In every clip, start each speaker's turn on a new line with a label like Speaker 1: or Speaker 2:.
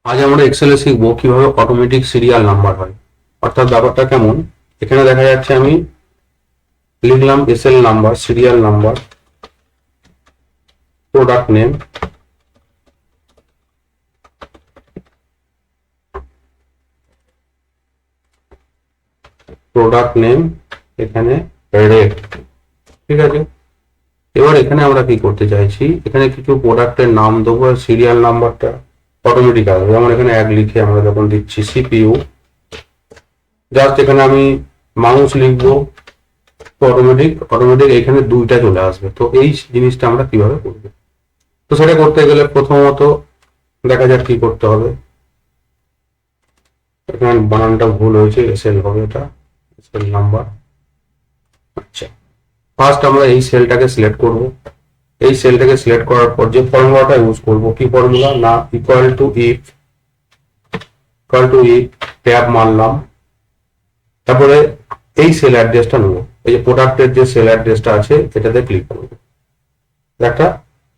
Speaker 1: আজ আমরা এক্সেলে শিখবো কিভাবে অটোমেটিক সিরিয়াল নাম্বার হয়। অর্থাৎ ব্যাপারটা কেমন, এখানে দেখা যাচ্ছে আমি লিখলাম SL number, serial number, product name, এখানে রেট। ঠিক আছে, এবার এখানে আমরা কি করতে চাইছি, এখানে কিছু প্রোডাক্টের নাম দেবো আর সিরিয়াল নাম্বারটা অটোমেটিক আসবে। যেমন এখানে এক লিখে আমরা যখন দিচ্ছি সিপিইউ, জাস্ট এখানে আমি মাউস লিখবো, অটোমেটিক এখানে দুইটা চলে আসবে। তো এই জিনিসটা আমরা কিভাবে করবো, তো সেটা করতে গেলে প্রথমত দেখা যাক কি করতে হবে। এখানে বানানটা ভুল হয়েছে, এসএল হবে, এটা এসএল নাম্বার। আচ্ছা, ফার্স্ট আমরা এই সেলটাকে সিলেক্ট করব। এই সেলটাকে সিলেক্ট করার পর যে ফর্মুলাটা ইউজ করব, কি ফর্মুলা না, ইকুয়াল টু ইফ ট্যাব মারলাম, তারপরে এই সেল অ্যাড্রেসটা নেব, এই যে প্রোডাক্টের যে সেল অ্যাড্রেসটা আছে এটাতে ক্লিক করব, একটা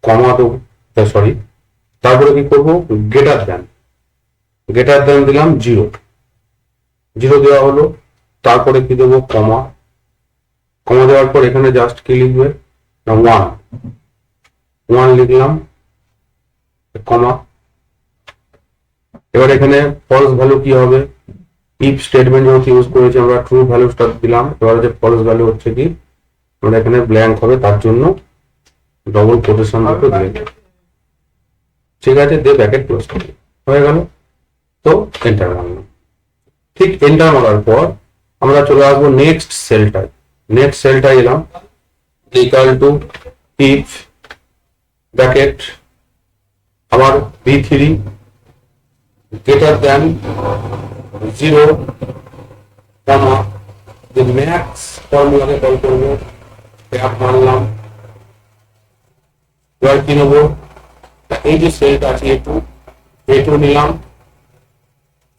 Speaker 1: কমা দেবো, সরি, তারপরে কি করব, গ্রেটার দ্যান দিলাম 0 দেওয়া হলো। তারপরে কি দেবো, কমা দেওয়ার পর এখানে জাস্ট কি লিখবে না, 1 লিখলাম, কমা। এবার এখানে ফলস ভ্যালু কি হবে, ইফ স্টেটমেন্ট যখন ইউজ করেছি আমরা ট্রু ভ্যালু স্টার্ট দিলাম। এবার যে ফলস ভ্যালু হচ্ছে কি, আমরা এখানে ব্ল্যাঙ্ক হবে, তার জন্য ডবল কোটেশন দুটো দিয়ে, ঠিক আছে, দিয়ে ব্র্যাকেট ক্লোজ করে হয়ে গেল। তো এন্টার মারলাম। ঠিক এন্টার মারার পর আমরা চলে আসবো নেক্সট সেলটায় এলাম, ইকুয়াল টু ইফ ব্র্যাকেট আবার B3 গ্রেটার দ্যান 0, কমা, যে ম্যাক্স ফর্মুলাকে কল করবো, ট্যাব মারলাম। এবার কি নেবো, এই যে সেলটা আছে A2 নিলাম,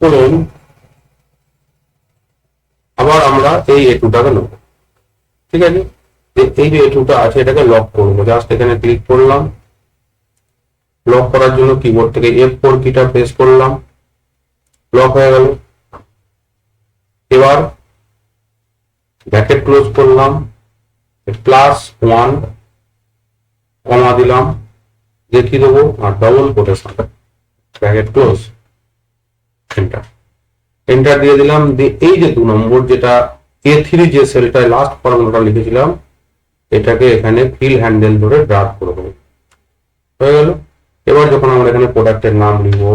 Speaker 1: করুন। আবার আমরা এই A2টাকে নেব, ঠিক আছে, এই যে A2টা আছে এটাকে লক করবো, জাস্ট এখানে ক্লিক করলাম। লক করার জন্য কিবোর্ড থেকে F4 কিটা প্রেস করলাম, লক হয়ে গেল। এবার ব্র্যাকেট ক্লোজ করলাম, +1 কমা দিলাম, দেখি দেবো আর double quotation, bracket close, enter দিয়ে দিলাম। এই যে 2 নম্বর যেটা A3 যে সেলটায় লাস্ট ফর্মুলাটা লিখেছিলাম, এটাকে এখানে ফিল হ্যান্ডেল ধরে ড্রাগ করে দেবো, হয়ে গেল। এবার যখন আমরা এখানে প্রোডাক্টের নাম লিখবো,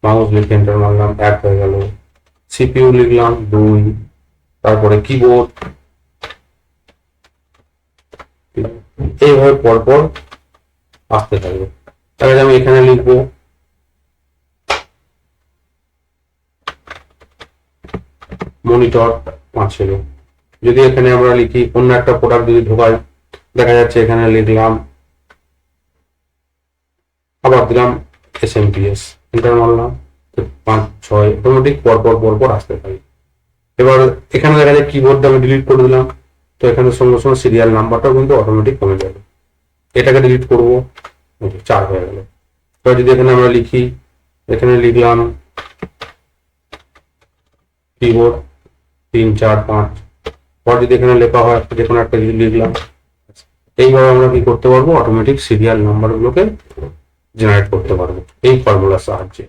Speaker 1: মাউস লিখে এন্টার মারলাম, 1 হয়ে গেল। সিপিইউ লিখলাম 2, তারপরে কিবোর্ড, এইভাবে পরপর আসতে থাকবে। তাহলে আমি এখানে লিখবো মনিটর 5 যদি এখানে আমরা লিখি অন্য একটা প্রোডাক্ট যদি ঢোকাই, দেখা যাচ্ছে এখানে লিখলাম, আবার দিলাম SMPS, এন্টার মারলাম, 5, 6 অটোমেটিক পরপর আসতে থাকে। এবার এখানে দেখা যায় কিবোর্ডটা আমি ডিলিট করে দিলাম, তো এখানে সঙ্গে সঙ্গে সিরিয়াল নাম্বারটাও কিন্তু অটোমেটিক কমে যাবে। এটাকে ডিলিট করব, 4 হয়ে গেল। এবার যদি এখানে আমরা লিখি, এখানে লিখলাম কিবোর্ড 3, 4, 5, পর যদি এখানে লেখা হয় যে কোনো একটা যদি লিখলাম, এইভাবে আমরা কি করতে পারবো, অটোমেটিক সিরিয়াল নাম্বারগুলোকে জেনারেট করতে পারবো এই ফর্মুলার সাহায্যে।